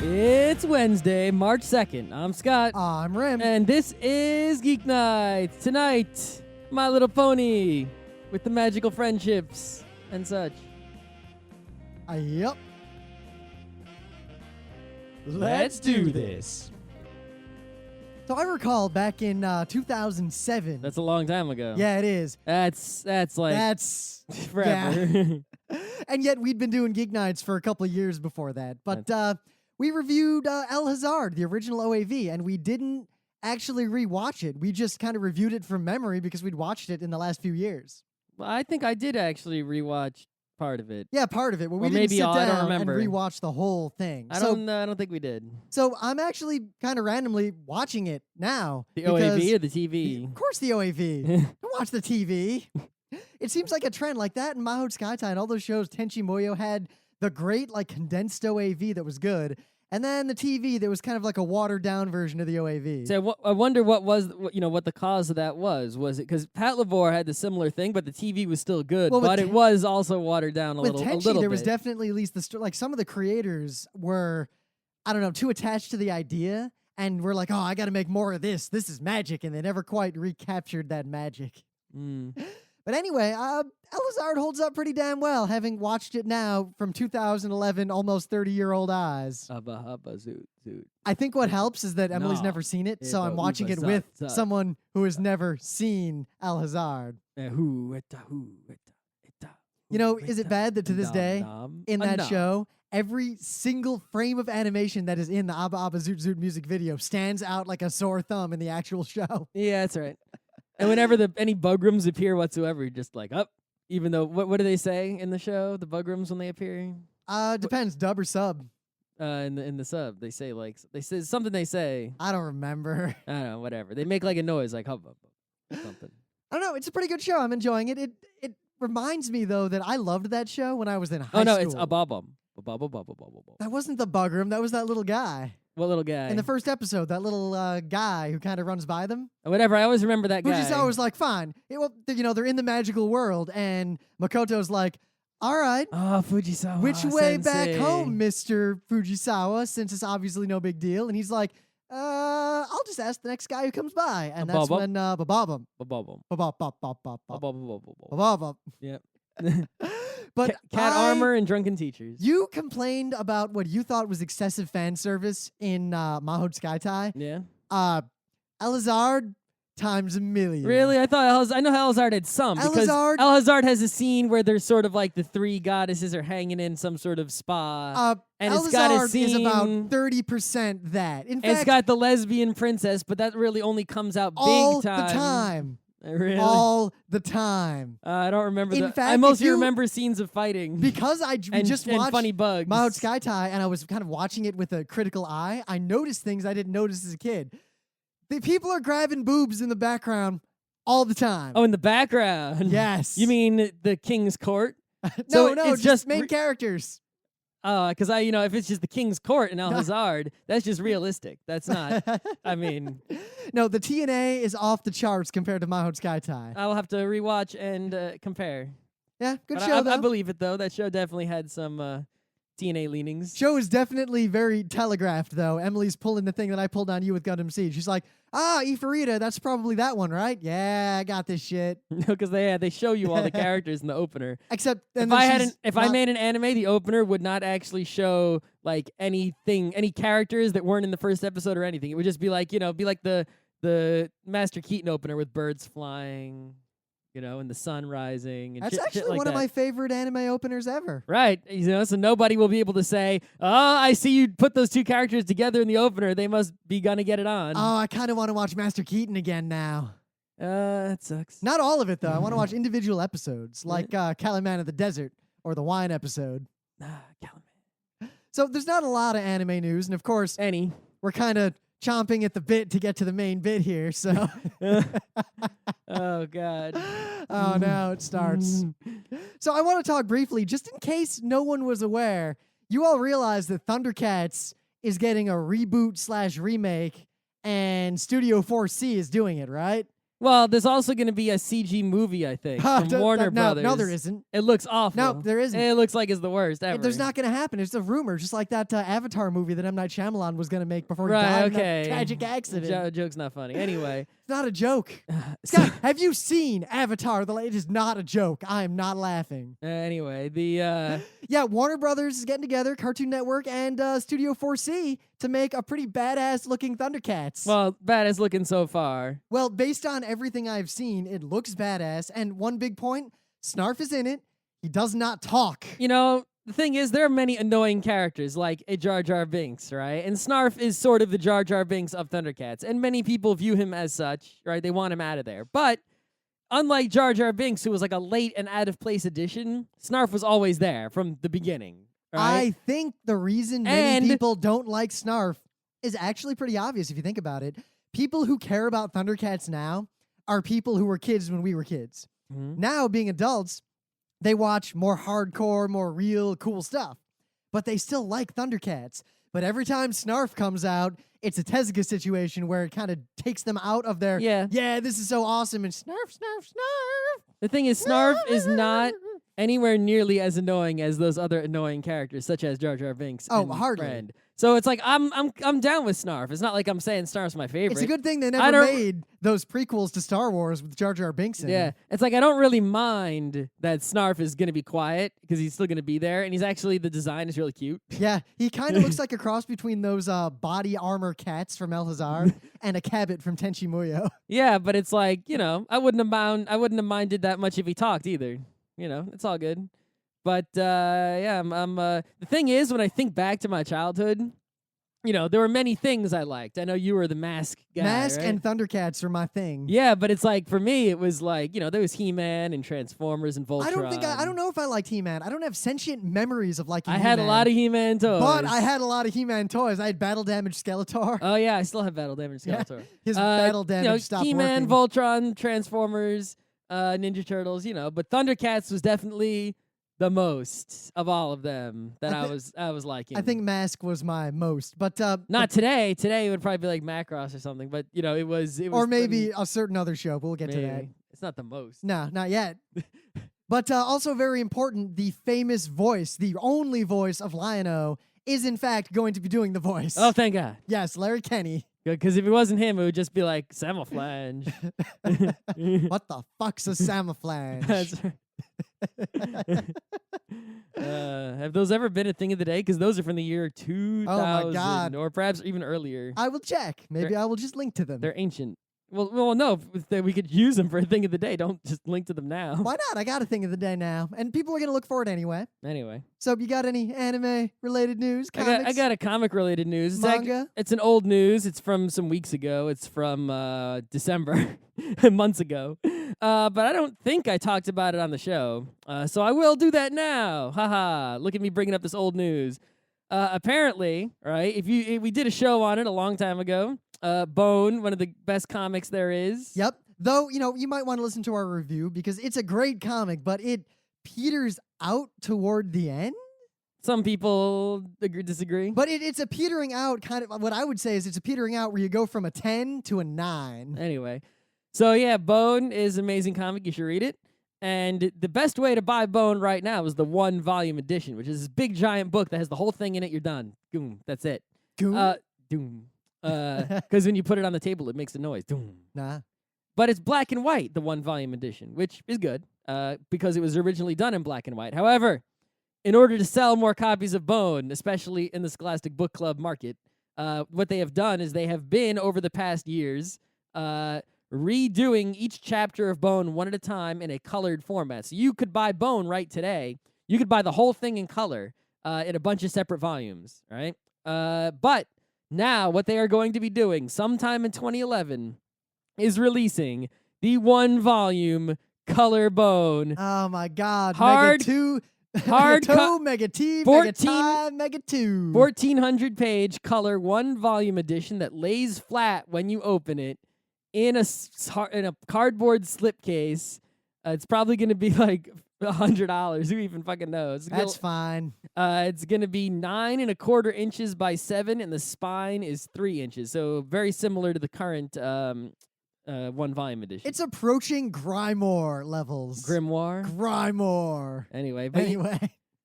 It's Wednesday, March 2nd. I'm Scott. I'm Rim. And this is Geeknights. Tonight, My Little Pony with the magical friendships and such. Yep. Let's do this. So I recall back in 2007. That's a long time ago. Yeah, it is. That's like forever. Yeah. And yet we'd been doing Geeknights for a couple of years before that. But we reviewed El Hazard, the original OAV, and we didn't actually rewatch it. We just kind of reviewed it from memory because we'd watched it in the last few years. Well, I think I did actually rewatch part of it. Yeah, part of it. But we Or didn't maybe sit all, I don't down and remember. rewatch the whole thing. I don't think we did. So I'm actually kind of randomly watching it now. The because OAV or the TV? Of course the OAV. Don't watch the TV. It seems like a trend like that in Mahou Skytie and all those shows. Tenchi Muyo had the great like condensed OAV that was good. And then the TV that was kind of like a watered down version of the OAV. So I wonder what the cause of that was. Was it because Pat Lavore had the similar thing, but the TV was still good, Well, but it was also watered down a with little Tenchi, there bit. was definitely at least like some of the creators were, I don't know, too attached to the idea. And we're like, oh, I got to make more of this. This is magic. And they never quite recaptured that magic. But anyway, El Hazard holds up pretty damn well, having watched it now from 2011, almost 30-year-old eyes. Hubba hubba zoot zoot. I think what helps is that Emily's No. never seen it, so I'm Eba, watching uba, it zut, with zut. someone who has never seen El Hazard. Who etta. You know, is it bad that to this day, in that show, every single frame of animation that is in the Abba Abba Zoot Zoot music video stands out like a sore thumb in the actual show? Yeah, that's right. And whenever any bugrams appear whatsoever, you're just like, up. Even though, what do they say in the show? The bugrams when they appear? Depends, dub or sub. In the sub, they say something. They say, I don't remember. I don't know, whatever. They make like a noise, like hubba or something. I don't know. It's a pretty good show. I'm enjoying it. It reminds me though that I loved that show when I was in high school. Oh no, it's a bubble. That wasn't the Bugram. That was that little guy. What little guy? In the first episode, that little guy who kind of runs by them. Whatever. I always remember that guy. Fujisawa was like, fine. They're in the magical world, and Makoto's like, all right. Oh, Fujisawa. Which way back sensei. home, Mr. Fujisawa, since it's obviously no big deal? And he's like, I'll just ask the next guy who comes by. And that's when Bababum. Bababum. Bababum. Yep. But cat armor and drunken teachers. You complained about what you thought was excessive fan service in Mahou Skytie. Yeah. El Hazard times a million. Really? I know El Hazard had some. Because El Hazard has a scene where there's sort of like the three goddesses are hanging in some sort of spa. And it's got a scene, is about 30% that. In fact, it's got the lesbian princess, but that really only comes out all big time. the time. Really? All the time. I don't remember In that. fact, I mostly remember scenes of fighting. Because we just watched funny bugs. Mahou Skytie, and I was kind of watching it with a critical eye. I noticed things I didn't notice as a kid. The people are grabbing boobs in the background all the time. Oh, in the background? Yes. You mean the king's court? No, it's just main characters. Oh, because if it's just the king's court in El Hazard, that's just realistic. That's not, No, the TNA is off the charts compared to Mahou Skytie. I'll have to rewatch and compare. Yeah, good But show, though. I believe it, though. That show definitely had some TNA leanings. Show is definitely very telegraphed, though. Emily's pulling the thing that I pulled on you with Gundam Seed. She's like, Ifurita, that's probably that one, right? Yeah, I got this shit. No, because they show you all the characters in the opener. Except if I made an anime, the opener would not actually show like any characters that weren't in the first episode or anything. It would just be like the Master Keaton opener with birds flying, and the sun rising. And that's shit actually like one of that. my favorite anime openers ever. Right, so nobody will be able to say, "Oh, I see you put those two characters together in the opener. They must be gonna get it on." Oh, I kind of want to watch Master Keaton again now. That sucks. Not all of it, though. I want to watch individual episodes, like Caliman of the Desert or the Wine episode. Caliman. So there's not a lot of anime news, and of course, we're kind of chomping at the bit to get to the main bit here, so... Oh, God. Oh, now it starts. So I want to talk briefly, just in case no one was aware, you all realize that Thundercats is getting a reboot/remake, and Studio 4C is doing it, right? Well, there's also going to be a CG movie, I think, from Warner Brothers. No, there isn't. It looks awful. No, there isn't. It looks like it's the worst ever. There's not going to happen. It's a rumor, just like that Avatar movie that M. Night Shyamalan was going to make before he died in that tragic accident. Joke's not funny. Anyway. It's not a joke. Scott, have you seen Avatar? It is not a joke. I am not laughing. Anyway, yeah, Warner Brothers is getting together, Cartoon Network, and Studio 4C to make a pretty badass-looking Thundercats. Well, badass looking so far. Well, based on everything I've seen, it looks badass. And one big point, Snarf is in it. He does not talk. You know, the thing is, there are many annoying characters, like a Jar Jar Binks, right? And Snarf is sort of the Jar Jar Binks of Thundercats, and many people view him as such, right? They want him out of there. But unlike Jar Jar Binks, who was like a late and out-of-place addition, Snarf was always there from the beginning, right? I think the reason many people don't like Snarf is actually pretty obvious if you think about it. People who care about Thundercats now are people who were kids when we were kids. Mm-hmm. Now, being adults, they watch more hardcore, more real, cool stuff. But they still like Thundercats. But every time Snarf comes out, it's a Tezuka situation where it kind of takes them out of their, yeah, this is so awesome, and Snarf, Snarf, Snarf. The thing is, Snarf is not anywhere nearly as annoying as those other annoying characters, such as Jar Jar Binks. Oh, and hardly. Friend. So it's like I'm down with Snarf. It's not like I'm saying Snarf's my favorite. It's a good thing they never made those prequels to Star Wars with Jar Jar Binks in it. It's like I don't really mind that Snarf is going to be quiet because he's still going to be there, and he's actually, the design is really cute. Yeah, he kind of looks like a cross between those body armor cats from El Hazard and a Cabot from Tenchi Muyo. Yeah, but it's like, you know, I wouldn't have minded that much if he talked either. You know, it's all good. But yeah, the thing is, when I think back to my childhood, you know, there were many things I liked. I know you were the Mask guy, Mask right? and Thundercats are my thing. Yeah, but it's like, for me, it was like, you know, there was He-Man and Transformers and Voltron. I don't know if I liked He-Man. I don't have sentient memories of liking He-Man. I had a lot of He-Man toys. But I had a lot of He-Man toys. I had Battle Damage Skeletor. Oh, yeah, I still have Battle Damage Skeletor. His Battle Damage stopped He-Man, working. Voltron, Transformers, Ninja Turtles, you know. But Thundercats was definitely the most of all of them that I was liking. I think Mask was my most, but not today. Today it would probably be like Macross or something. But you know, it was or maybe a certain other show. But we'll get to that. It's not the most. No, not yet. But also very important, the famous voice, the only voice of Lion-O, is in fact going to be doing the voice. Oh, thank God. Yes, Larry Kenny. Because if it wasn't him, it would just be like Samaflange. What the fuck's a Samaflange? That's right. Have those ever been a thing of the day? Because those are from the year 2000, oh my God. Or perhaps even earlier. I will check. Maybe I will just link to them. They're ancient. Well, no, we could use them for a thing of the day. Don't just link to them now. Why not? I got a thing of the day now, and people are gonna look for it anyway. Anyway, so you got any anime-related news? Comics? I got a comic-related news. Manga? It's an old news. It's from some weeks ago. It's from December, months ago. But I don't think I talked about it on the show. So I will do that now. Haha! Look at me bringing up this old news. Apparently, right? We did a show on it a long time ago. Bone, one of the best comics there is. Yep. Though, you know, you might want to listen to our review because it's a great comic, but it peters out toward the end. Some people disagree. But it's a petering out kind of, what I would say is it's a petering out where you go from a 10 to a 9. Anyway. So yeah, Bone is an amazing comic. You should read it. And the best way to buy Bone right now is the 1-volume edition, which is this big giant book that has the whole thing in it. You're done. Boom. That's it. Goom? Doom. Because when you put it on the table, it makes a noise. Doom. Nah. But it's black and white, the 1-volume edition, which is good because it was originally done in black and white. However, in order to sell more copies of Bone, especially in the Scholastic Book Club market, what they have done is they have been, over the past years, redoing each chapter of Bone one at a time in a colored format. So you could buy Bone right today. You could buy the whole thing in color in a bunch of separate volumes, right? But now what they are going to be doing sometime in 2011 is releasing the 1-volume color Bone. Oh my God. Hard Mega 2. Hard Mega 2, Mega T, Mega Time, Mega 2. 1,400-page color 1-volume edition that lays flat when you open it in a cardboard slipcase. It's probably going to be like $100. Who even fucking knows? That's fine. It's going to be 9 1/4 inches by 7, and the spine is 3 inches. So very similar to the current one volume edition. It's approaching Grimoire levels. Grimoire. Grimoire. Anyway,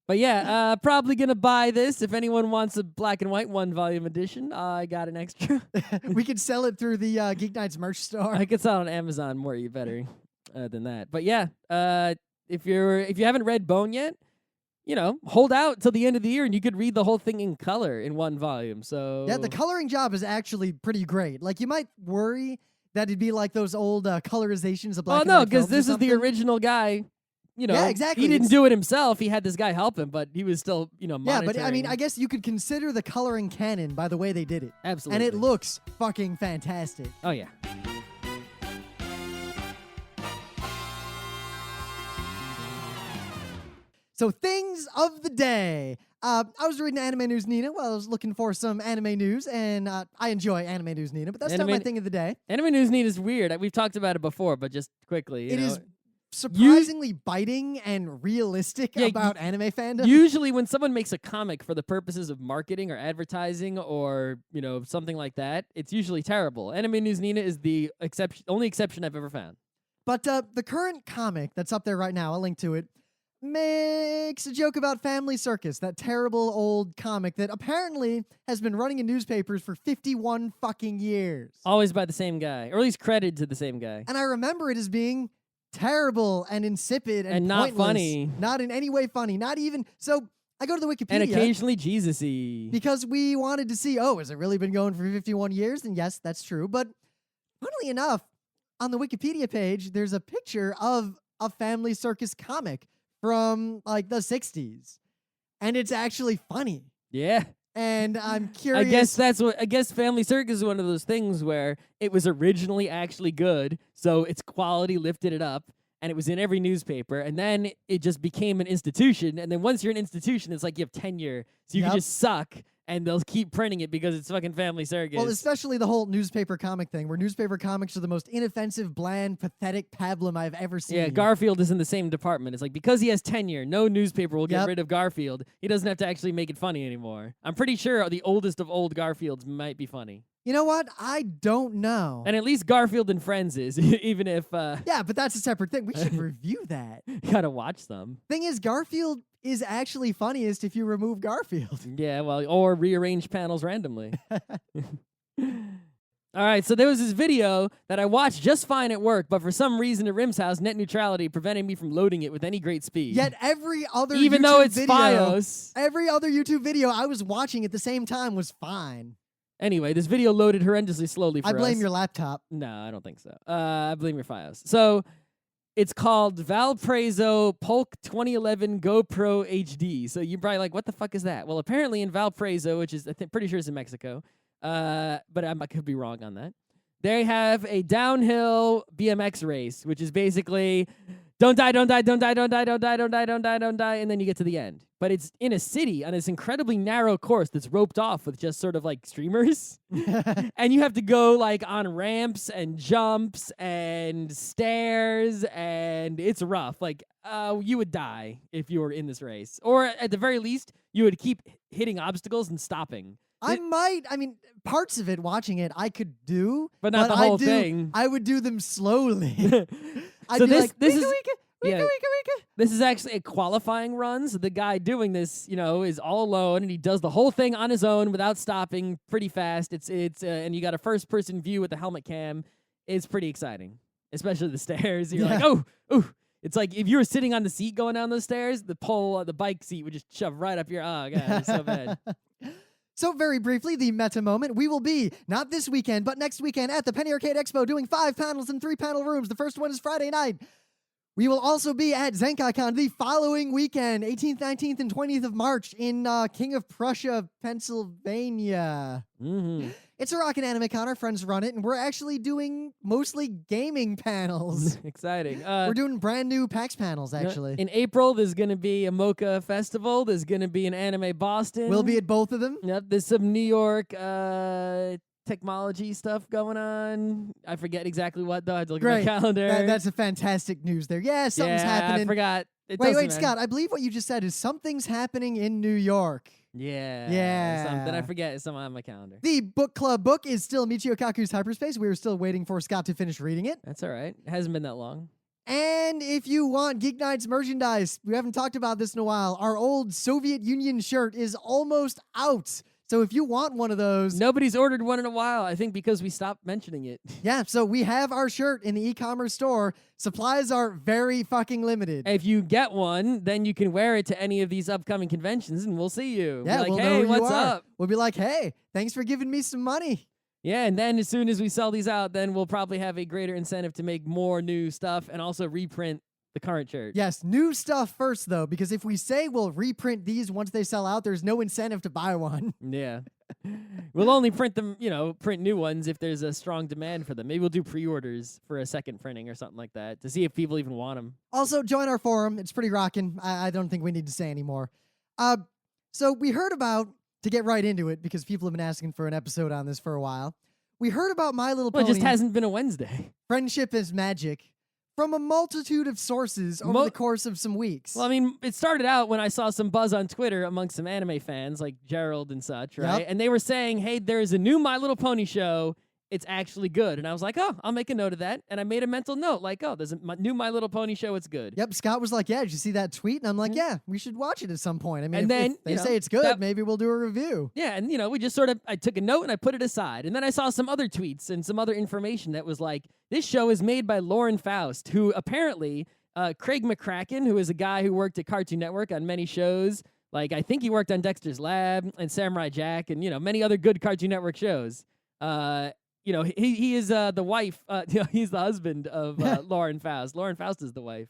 but yeah, probably gonna buy this if anyone wants a black and white one volume edition. I got an extra. We could sell it through the Geeknights merch store. I could sell it on Amazon more better than that. But yeah, if you haven't read Bone yet, hold out till the end of the year and you could read the whole thing in color in one volume. So yeah, the coloring job is actually pretty great. Like, you might worry that it'd be like those old colorizations of black and white. Oh no, because this is the original guy. Yeah, exactly. He didn't do it himself. He had this guy help him, but he was still, monitoring. Yeah, but I mean, I guess you could consider the coloring canon by the way they did it. Absolutely. And it looks fucking fantastic. Oh, yeah. So, things of the day. I was reading Anime News Nina while I was looking for some anime news, and I enjoy Anime News Nina, but that's not my thing of the day. Anime News Nina is weird. We've talked about it before, but just quickly. It is surprisingly biting and realistic about anime fandom. Usually when someone makes a comic for the purposes of marketing or advertising or, something like that, it's usually terrible. Anime News Nina is the only exception I've ever found. But the current comic that's up there right now, I'll link to it, makes a joke about Family Circus, that terrible old comic that apparently has been running in newspapers for 51 fucking years. Always by the same guy, or at least credited to the same guy. And I remember it as being terrible and insipid and not pointless. funny. Not in any way funny. Not even... So I go to the Wikipedia. And occasionally Jesus-y. Because we wanted to see, has it really been going for 51 years? And yes, that's true. But funnily enough, on the Wikipedia page, there's a picture of a Family Circus comic from like the 60s. And it's actually funny. Yeah. And I'm curious. I guess Family Circus is one of those things where it was originally actually good, so its quality lifted it up, and it was in every newspaper, and then it just became an institution, and then once you're an institution, it's like you have tenure, so you can just suck, and they'll keep printing it because it's fucking Family Circus. Well, especially the whole newspaper comic thing, where newspaper comics are the most inoffensive, bland, pathetic pablum I've ever seen. Yeah, Garfield is in the same department. It's like, because he has tenure, no newspaper will get rid of Garfield. He doesn't have to actually make it funny anymore. I'm pretty sure the oldest of old Garfields might be funny. You know what? I don't know. And at least Garfield and Friends is, even if... Yeah, but that's a separate thing. We should review that. Gotta watch them. Thing is, Garfield is actually funniest if you remove Garfield. Yeah, well, or rearrange panels randomly. All right, so there was this video that I watched just fine at work, but for some reason at Rim's house, net neutrality prevented me from loading it with any great speed. Yet every other Even YouTube though it's video, FiOS. every other YouTube video I was watching at the same time was fine. Anyway, this video loaded horrendously slowly for us. I blame your laptop. No, I don't think so. I blame your FiOS. So it's called Valparaiso Polk 2011 GoPro HD. So you're probably like, what the fuck is that? Well, apparently in Valparaiso, which is pretty sure it's in Mexico, but I could be wrong on that, they have a downhill BMX race, which is basically don't die, don't die, don't die, don't die, don't die, don't die, don't die, don't die, and then you get to the end. But it's in a city on this incredibly narrow course that's roped off with just sort of like streamers. And you have to go like on ramps and jumps and stairs, and it's rough. Like, you would die if you were in this race. Or at the very least, you would keep hitting obstacles and stopping. I mean, parts of it, watching it, I could do. But not the whole thing. I would do them slowly. I'd So be this like, is Wika, wika, wika, wika. This is actually a qualifying run. So the guy doing this, is all alone, and he does the whole thing on his own without stopping, pretty fast. It's and you got a first person view with the helmet cam. It's pretty exciting, especially the stairs. You're like, oh. It's like if you were sitting on the seat going down those stairs, the bike seat would just shove right up your. Oh god, it's so bad. So very briefly, the meta moment. We will be, not this weekend, but next weekend at the Penny Arcade Expo doing 5 panels in 3 panel rooms. The first one is Friday night. We will also be at ZenkaiCon the following weekend, 18th, 19th, and 20th of March in King of Prussia, Pennsylvania. Mm-hmm. It's a rockin' anime con. Our friends run it, and we're actually doing mostly gaming panels. Exciting. We're doing brand new PAX panels, actually. In April, there's going to be a Mocha Festival. There's going to be an Anime Boston. We'll be at both of them. Yep. There's some New York technology stuff going on. I forget exactly what, though. I have to look at my calendar. That's a fantastic news there. Yeah, something's happening. I forgot. Wait, Scott, I believe what you just said is something's happening in New York. Yeah. Something I forget is something on my calendar. The book club book is still Michio Kaku's Hyperspace. We were still waiting for Scott to finish reading it. That's all right. It hasn't been that long. And if you want Geeknights merchandise, we haven't talked about this in a while. Our old Soviet Union shirt is almost out. So if you want one of those... Nobody's ordered one in a while, I think, because we stopped mentioning it. Yeah, so we have our shirt in the e-commerce store. Supplies are very fucking limited. If you get one, then you can wear it to any of these upcoming conventions, and we'll see you. Yeah, like, we'll hey, know who what's you are. up? We'll be like, hey, thanks for giving me some money. Yeah, and then as soon as we sell these out, then we'll probably have a greater incentive to make more new stuff and also reprint the current shirt. Yes, new stuff first, though, because if we say we'll reprint these once they sell out, there's no incentive to buy one. Yeah. We'll only print them, print new ones if there's a strong demand for them. Maybe we'll do pre-orders for a second printing or something like that to see if people even want them. Also, join our forum. It's pretty rocking. I don't think we need to say anymore. So we heard about, to get right into it, because people have been asking for an episode on this for a while, we heard about My Little Pony. Well, it just hasn't been a Wednesday. Friendship is Magic. From a multitude of sources over the course of some weeks. Well, I mean, it started out when I saw some buzz on Twitter amongst some anime fans like Gerald and such, right? Yep. And they were saying, hey, there's a new My Little Pony show. It's actually good. And I was like, oh, I'll make a note of that. And I made a mental note like, oh, there's a new My Little Pony show. It's good. Yep. Scott was like, yeah, did you see that tweet? And I'm like, yeah, we should watch it at some point. I mean, and then if they say it's good, maybe we'll do a review. Yeah. And, we just I took a note and I put it aside. And then I saw some other tweets and some other information that was like, this show is made by Lauren Faust, who apparently Craig McCracken, who is a guy who worked at Cartoon Network on many shows. Like, I think he worked on Dexter's Lab and Samurai Jack and, many other good Cartoon Network shows. He is the wife. He's the husband of Lauren Faust. Lauren Faust is the wife.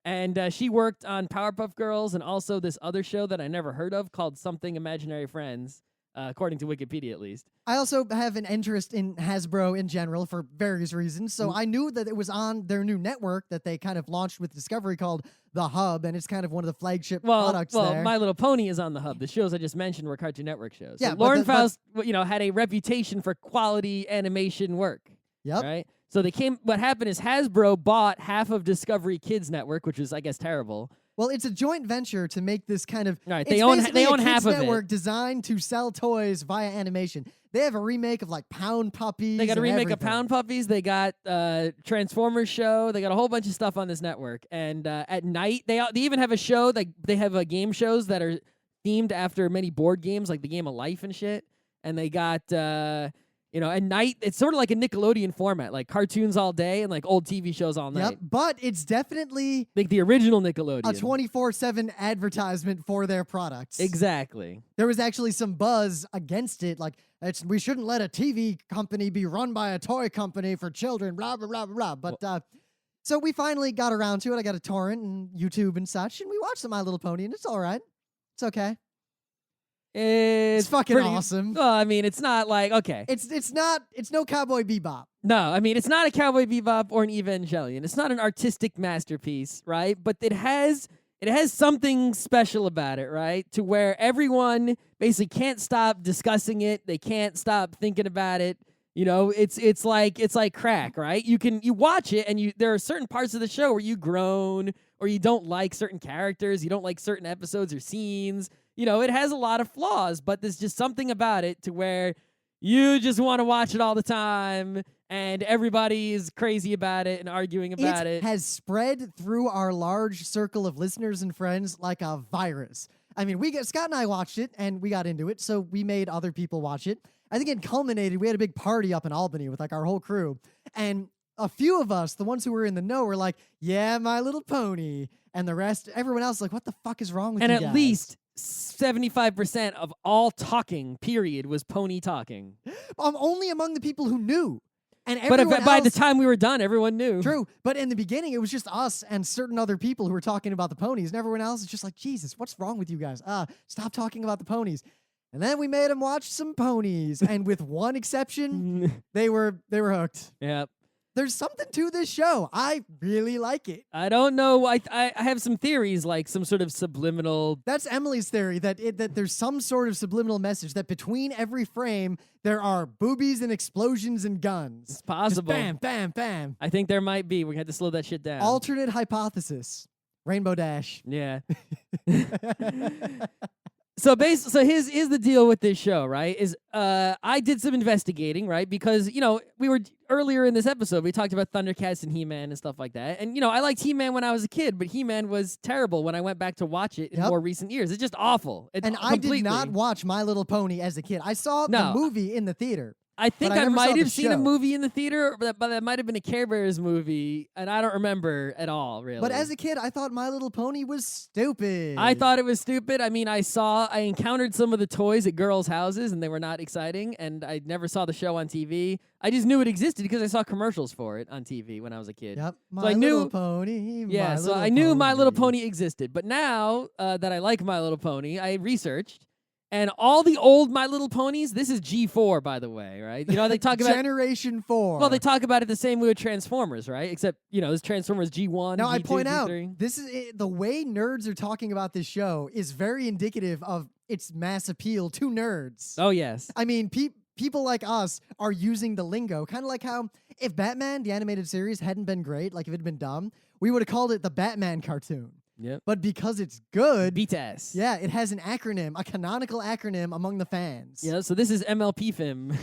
And she worked on Powerpuff Girls and also this other show that I never heard of called Something Imaginary Friends, according to Wikipedia at least. I also have an interest in Hasbro in general for various reasons. So I knew that it was on their new network that they kind of launched with Discovery called The Hub, and it's kind of one of the flagship products there. My Little Pony is on The Hub. The shows I just mentioned were Cartoon Network shows. Yeah, so Lauren Faust, had a reputation for quality animation work. Yep. Right? So what happened is Hasbro bought half of Discovery Kids Network, which was, I guess, terrible. Well, it's a joint venture to make this kind of... Right, they own half of it. Network designed to sell toys via animation. They have a remake of like Pound Puppies. They got a remake everything. of Pound Puppies. They got Transformers show. They got a whole bunch of stuff on this network. And at night, they even have a show. They have game shows that are themed after many board games, like the Game of Life and shit. And they got... at night, it's sort of like a Nickelodeon format, like cartoons all day and like old TV shows all night. Yep, but it's definitely like the original Nickelodeon. A 24/7 advertisement for their products. Exactly. There was actually some buzz against it, like we shouldn't let a TV company be run by a toy company for children, blah, blah, blah, blah, blah. But so we finally got around to it. I got a torrent and YouTube and such, and we watched My Little Pony, and it's all right. It's okay. It's fucking awesome. Well, I mean, it's not like, okay. It's no Cowboy Bebop. No, I mean, it's not a Cowboy Bebop or an Evangelion. It's not an artistic masterpiece, right? But it has something special about it, right? To where everyone basically can't stop discussing it. They can't stop thinking about it. It's like crack, right? You watch it and there are certain parts of the show where you groan or you don't like certain characters, you don't like certain episodes or scenes. It has a lot of flaws, but there's just something about it to where you just want to watch it all the time, and everybody is crazy about it and arguing about it. It has spread through our large circle of listeners and friends like a virus. I mean, Scott and I watched it, and we got into it, so we made other people watch it. I think it culminated, we had a big party up in Albany with like our whole crew, and a few of us, the ones who were in the know, were like, yeah, My Little Pony, and the rest, everyone else, like, what the fuck is wrong with you guys? And at least 75% of all talking, period, was pony talking. Only among the people who knew. And everyone by the time we were done, everyone knew. True. But in the beginning, it was just us and certain other people who were talking about the ponies. And everyone else is just like, Jesus, what's wrong with you guys? Stop talking about the ponies. And then we made them watch some ponies. And with one exception, they were hooked. Yep. There's something to this show. I really like it. I don't know. I have some theories, like some sort of subliminal... That's Emily's theory, that there's some sort of subliminal message, that between every frame, there are boobies and explosions and guns. It's possible. Just bam, bam, bam. I think there might be. We had to slow that shit down. Alternate hypothesis. Rainbow Dash. Yeah. So here's the deal with this show, right? Is I did some investigating, right? Because we were earlier in this episode we talked about Thundercats and He-Man and stuff like that, and I liked He-Man when I was a kid, but He-Man was terrible when I went back to watch it in more recent years. It's just awful. I did not watch My Little Pony as a kid. I saw the movie in the theater. I think I might have seen show. a movie in the theater, but that might have been a Care Bears movie, and I don't remember at all, really. But as a kid, I thought My Little Pony was stupid. I thought it was stupid. I mean, I encountered some of the toys at girls' houses, and they were not exciting, and I never saw the show on TV. I just knew it existed because I saw commercials for it on TV when I was a kid. Yep, My Little Pony. Yeah, so I knew My Little Pony existed. But now that I like My Little Pony, I researched. And all the old My Little Ponies, this is G4, by the way, right? They talk about Generation 4. Well, they talk about it the same way with Transformers, right? Except, this Transformers G1. Now, G2, I point out, G3. this is the way nerds are talking about this show is very indicative of its mass appeal to nerds. Oh, yes. I mean, people like us are using the lingo, kind of like how if Batman, the animated series, hadn't been great, like if it had been dumb, we would have called it the Batman cartoon. Yep. But because it's good, BTAS. Yeah, it has an acronym, a canonical acronym among the fans. Yeah, so this is MLPFIM,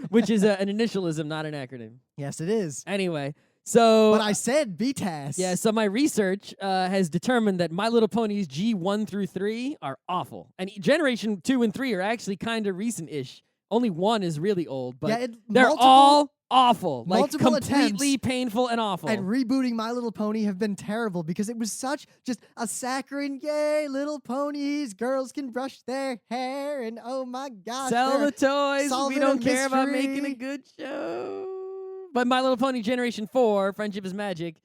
which is an initialism, not an acronym. Yes, it is. Anyway, so... But I said BTAS. Yeah, so my research has determined that My Little Ponies G1 through 3 are awful. And Generation 2 and 3 are actually kind of recent-ish. Only 1 is really old, but they're all awful. Like, completely painful and awful. And rebooting My Little Pony have been terrible because it was such just a saccharine, yay, little ponies, girls can brush their hair, and oh my gosh. Sell the toys. We don't care about mystery. making a good show. But My Little Pony Generation 4, Friendship is Magic,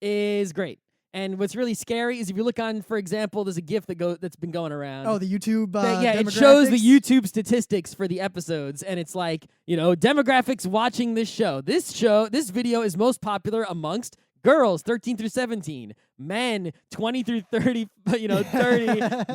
is great. And what's really scary is if you look on, for example, there's a GIF that's been going around. Oh, the YouTube it shows the YouTube statistics for the episodes, and it's like, demographics watching this show. This video is most popular amongst girls 13 through 17, men 20 through 30, 30,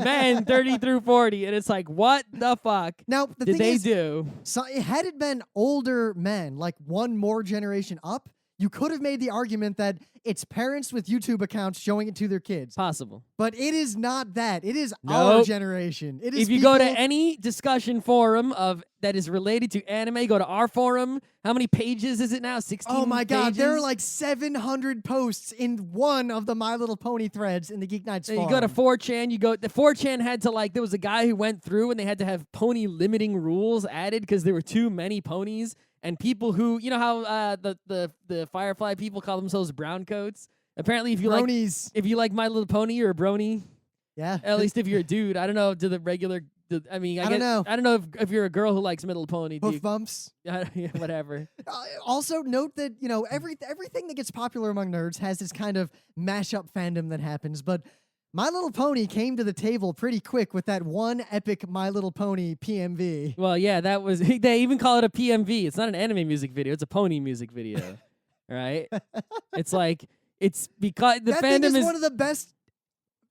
men 30 through 40, and it's like, what the fuck now, did they do? So had it been older men, like one more generation up, you could have made the argument that it's parents with YouTube accounts showing it to their kids. Possible. But it is not that. It is our generation. It is if you go to any discussion forum that is related to anime, go to our forum. How many pages is it now? 16 Oh my God. pages? There are like 700 posts in one of the My Little Pony threads in the Geeknights forum. You go to 4chan. The 4chan had to there was a guy who went through and they had to have pony limiting rules added because there were too many ponies. And people who, how the Firefly people call themselves brown coats? Apparently, if you like My Little Pony, you're a brony. Yeah. At least if you're a dude. I don't know. Do the regular... I don't know. I don't know if you're a girl who likes My Little Pony. Hoof bumps. Whatever. Also, note that, everything that gets popular among nerds has this kind of mashup fandom that happens. But My Little Pony came to the table pretty quick with that one epic My Little Pony PMV. Well, yeah, that was... They even call it a PMV. It's not an anime music video. It's a pony music video. Right? It's like... It's because the fandom thing is one of the best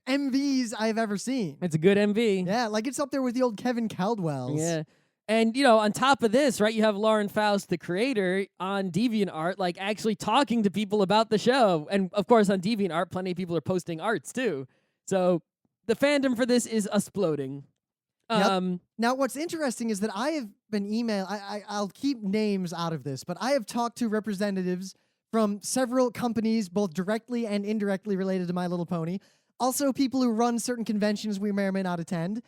MVs I've ever seen. It's a good MV. Yeah, like it's up there with the old Kevin Caldwell's. Yeah. And, on top of this, right, you have Lauren Faust, the creator, on DeviantArt, like, actually talking to people about the show. And, of course, on DeviantArt, plenty of people are posting arts, too. So the fandom for this is exploding. Yep. Now, what's interesting is that I have been I'll keep names out of this, but I have talked to representatives from several companies, both directly and indirectly related to My Little Pony. Also, people who run certain conventions we may or may not attend.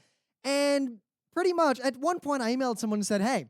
And pretty much, at one point, I emailed someone and said, hey,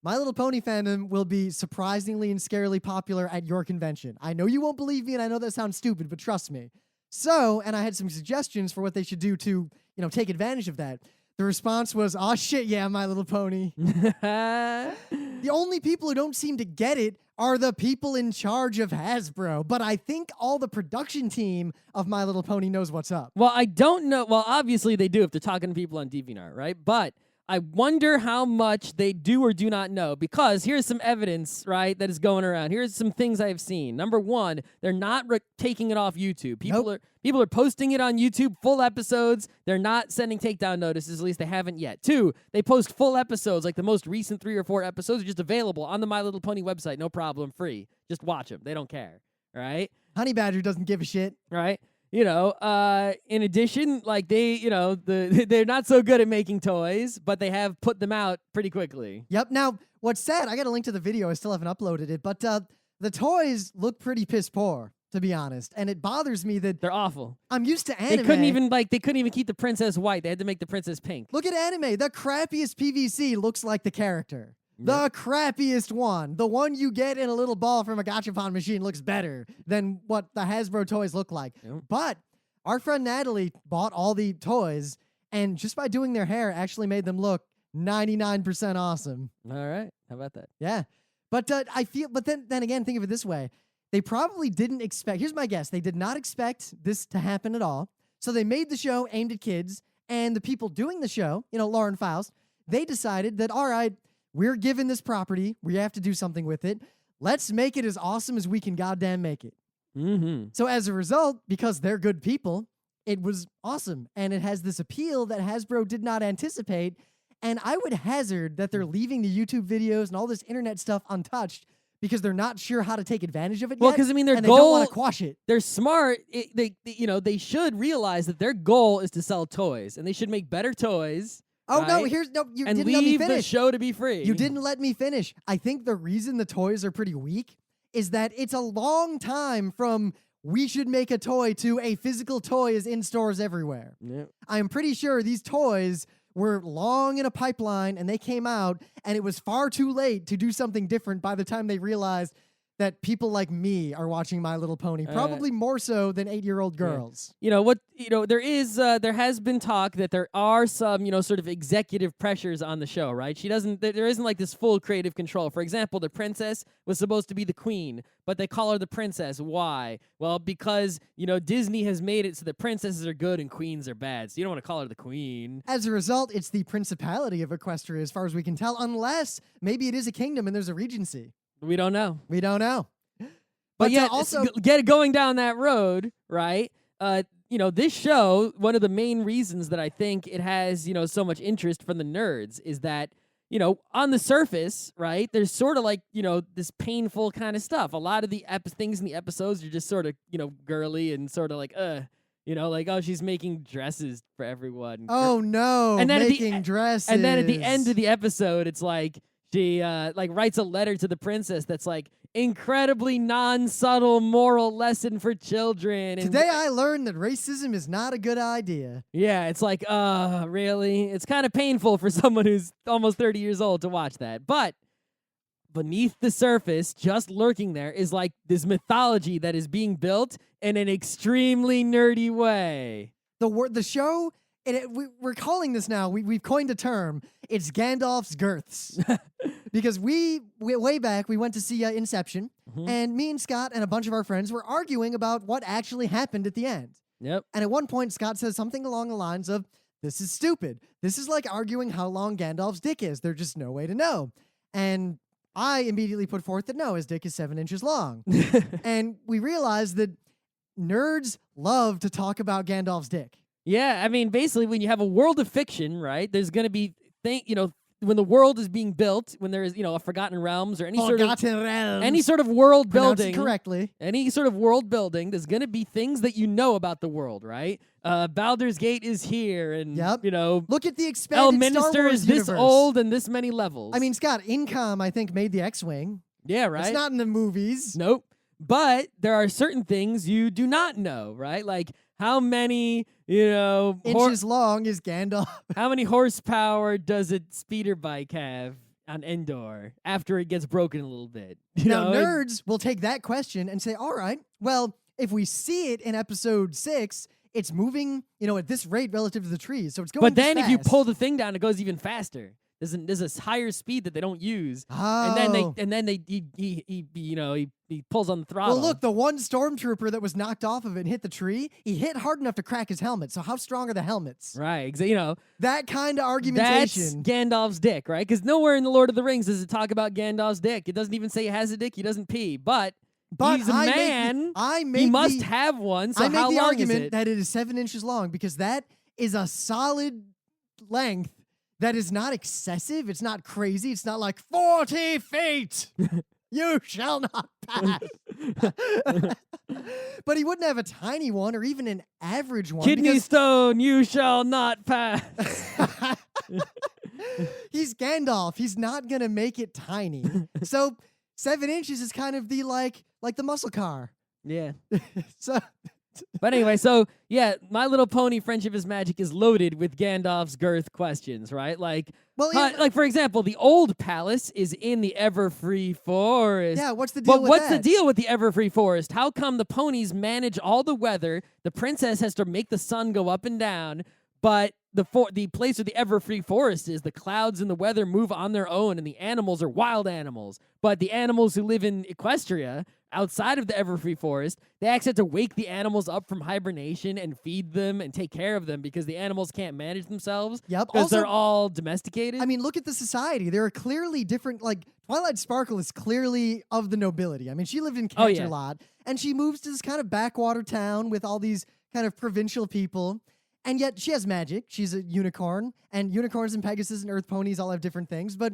My Little Pony fandom will be surprisingly and scarily popular at your convention. I know you won't believe me, and I know that sounds stupid, but trust me. So, and I had some suggestions for what they should do to, take advantage of that. The response was, oh shit, yeah, My Little Pony. The only people who don't seem to get it are the people in charge of Hasbro. But I think all the production team of My Little Pony knows what's up. Well, I don't know. Well, obviously they do if they're talking to people on DeviantArt, right? But I wonder how much they do or do not know, because here's some evidence, right, that is going around. Here's some things I have seen. Number one, they're not taking it off YouTube. People are posting it on YouTube, full episodes. They're not sending takedown notices, at least they haven't yet. Two, they post full episodes, like the most recent 3 or 4 episodes are just available on the My Little Pony website, no problem, free. Just watch them. They don't care, right? Honey Badger doesn't give a shit. Right? In addition, like they're not so good at making toys, but they have put them out pretty quickly. Yep. Now, what's sad, I got a link to the video. I still haven't uploaded it, but the toys look pretty piss poor, to be honest. And it bothers me that they're awful. I'm used to anime. They couldn't even keep the princess white. They had to make the princess pink. Look at anime. The crappiest PVC looks like the character. The crappiest one. The one you get in a little ball from a gachapon machine looks better than what the Hasbro toys look like. Yep. But our friend Natalie bought all the toys, and just by doing their hair actually made them look 99% awesome. All right. How about that? Yeah. But then again, think of it this way. They probably didn't expect, here's my guess, they did not expect this to happen at all. So they made the show aimed at kids, and the people doing the show, Lauren Faust, they decided that, all right, we're given this property. We have to do something with it. Let's make it as awesome as we can goddamn make it. Mm-hmm. So as a result, because they're good people, it was awesome. And it has this appeal that Hasbro did not anticipate. And I would hazard that they're leaving the YouTube videos and all this internet stuff untouched because they're not sure how to take advantage of it Well, yet. because their and goal, they don't want to quash it. They're smart. They should realize that their goal is to sell toys, and they should make better toys. Oh, right? no, you and didn't let me leave the finish. show to be free. You didn't let me finish. I think the reason the toys are pretty weak is that it's a long time from we should make a toy to a physical toy is in stores everywhere. Yep. I'm pretty sure these toys were long in a pipeline and they came out and it was far too late to do something different by the time they realized that people like me are watching My Little Pony, probably more so than 8-year-old girls. Yeah. There has been talk that there are some, sort of executive pressures on the show, right? There isn't like this full creative control. For example, the princess was supposed to be the queen, but they call her the princess. Why? Well, because, Disney has made it so that princesses are good and queens are bad. So you don't want to call her the queen. As a result, it's the principality of Equestria as far as we can tell, unless maybe it is a kingdom and there's a regency. We don't know. We don't know. But yeah, also going down that road, right? This show, one of the main reasons that I think it has, so much interest from the nerds is that, on the surface, right, there's sort of like, this painful kind of stuff. A lot of the things in the episodes are just sort of, girly and sort of like, she's making dresses for everyone. Oh, no, and then making dresses. And then at the end of the episode, it's like, she writes a letter to the princess that's like incredibly non-subtle moral lesson for children. And today I learned that racism is not a good idea. Yeah, it's like, really? It's kind of painful for someone who's almost 30 years old to watch that. But beneath the surface, just lurking there, is like this mythology that is being built in an extremely nerdy way. The show, we're calling this now, we've coined a term. It's Gandalf's girths. Because way back, we went to see Inception, and me and Scott and a bunch of our friends were arguing about what actually happened at the end. Yep. And at one point, Scott says something along the lines of, this is stupid. This is like arguing how long Gandalf's dick is. There's just no way to know. And I immediately put forth that no, his dick is 7 inches long. And we realized that nerds love to talk about Gandalf's dick. Yeah, I mean, basically, when you have a world of fiction, right, there's going to be, when the world is being built, when there is, a Forgotten Realms or any sort of world building, correctly. Any sort of world building, there's going to be things that you know about the world, right? Baldur's Gate is here, and look at the expanded Elminster Star Wars is this universe. old and this many levels. I mean, Scott, Incom, I think, made the X-Wing. Yeah, right? It's not in the movies. Nope. But there are certain things you do not know, right? Like how many, inches long is Gandalf. How many horsepower does a speeder bike have on Endor after it gets broken a little bit? Nerds will take that question and say, all right, well, if we see it in episode 6, it's moving, at this rate relative to the trees, so it's going. But then fast. If you pull the thing down, it goes even faster. There's a higher speed that they don't use, oh. and then he pulls on the throttle. Well, look, the one stormtrooper that was knocked off of it and hit the tree, he hit hard enough to crack his helmet. So how strong are the helmets? Right, that kind of argumentation. That's Gandalf's dick, right? Because nowhere in the Lord of the Rings does it talk about Gandalf's dick. It doesn't even say he has a dick. He doesn't pee, but he's a man. He must have one. So I make how the long argument is it? that it is 7 inches long because that is a solid length. That is not excessive. It's not crazy. It's not like 40 feet. You shall not pass. But he wouldn't have a tiny one or even an average one. Kidney stone, you shall not pass. He's Gandalf. He's not going to make it tiny. So 7 inches is kind of the like the muscle car. Yeah. So But anyway, so yeah, My Little Pony Friendship is Magic is loaded with Gandalf's girth questions, right? Like, like for example, the old palace is in the Everfree Forest. Yeah, what's the deal with what's that? the deal with the Everfree Forest? How come the ponies manage all the weather? The princess has to make the sun go up and down, but the place where the Everfree Forest is, the clouds and the weather move on their own, and the animals are wild animals. But the animals who live in Equestria, outside of the Everfree Forest, they actually have to wake the animals up from hibernation and feed them and take care of them because the animals can't manage themselves. Yep. Because Also, they're all domesticated. I mean, look at the society. There are clearly different, like, Twilight Sparkle is clearly of the nobility. I mean, she lived in Canterlot, and she moves to this kind of backwater town with all these kind of provincial people. And yet she has magic. She's a unicorn, and unicorns and Pegasus and Earth ponies all have different things. But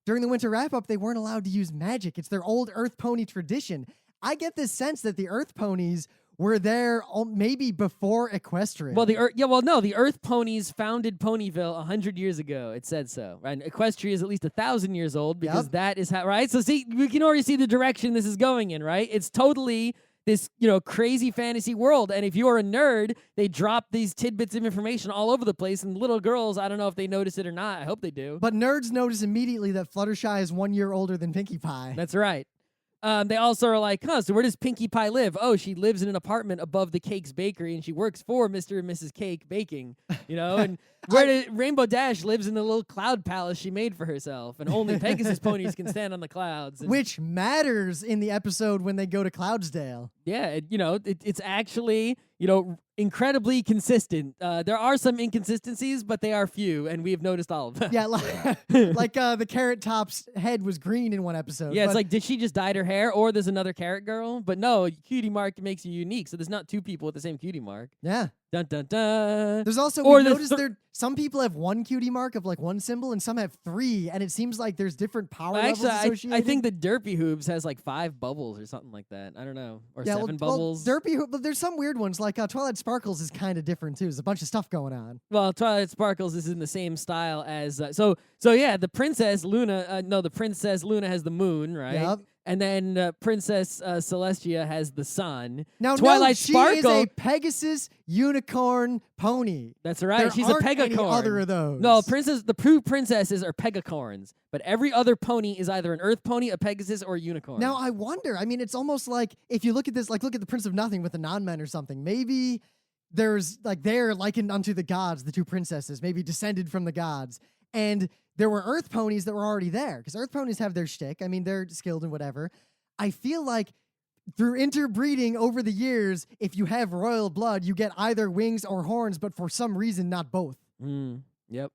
during the winter wrap-up, they weren't allowed to use magic. It's their old Earth pony tradition. I get this sense that the Earth ponies were there maybe before Equestria. Well, the Earth ponies founded Ponyville 100 years ago. It said so, right? And Equestria is at least 1,000 years old because that is how, right? So see, we can already see the direction this is going in, right? It's totally this, crazy fantasy world. And if you're a nerd, they drop these tidbits of information all over the place. And little girls, I don't know if they notice it or not. I hope they do. But nerds notice immediately that Fluttershy is 1 year older than Pinkie Pie. That's right. They also are like, so where does Pinkie Pie live? Oh, she lives in an apartment above the Cake's Bakery, and she works for Mr. and Mrs. Cake Baking, and Rainbow Dash lives in the little cloud palace she made for herself, and only Pegasus ponies can stand on the clouds. Which matters in the episode when they go to Cloudsdale. Yeah, it's actually, incredibly consistent. There are some inconsistencies, but they are few, and we have noticed all of them. Yeah, like the Carrot Top's head was green in one episode. Yeah, it's like, did she just dye her hair, or there's another carrot girl? But no, cutie mark makes you unique, so there's not two people with the same cutie mark. Yeah. Dun dun dun. There's also, we noticed some people have one cutie mark of like one symbol, and some have 3, and it seems like there's different power levels associated. I think the Derpy Hoops has like 5 bubbles or something like that. I don't know, or 7 bubbles. But there's some weird ones, like Twilight Sparkles is kind of different too. There's a bunch of stuff going on. Well, Twilight Sparkles is in the same style as so yeah. The Princess Luna, the Princess Luna has the moon, right? Yep. And then Princess Celestia has the sun. Now, Twilight she Sparkle is a Pegasus unicorn pony. That's right. She's a pegacorn. Any other of those. No, the true princesses are pegacorns, but every other pony is either an Earth pony, a Pegasus, or a unicorn. Now, I wonder. I mean, it's almost like if you look at this, like look at the Prince of Nothing with the non-men or something. Maybe there's like they're likened unto the gods, the two princesses, maybe descended from the gods. And there were Earth ponies that were already there because Earth ponies have their shtick. I mean, they're skilled and whatever. I feel like through interbreeding over the years, if you have royal blood, you get either wings or horns, but for some reason, not both. Yep.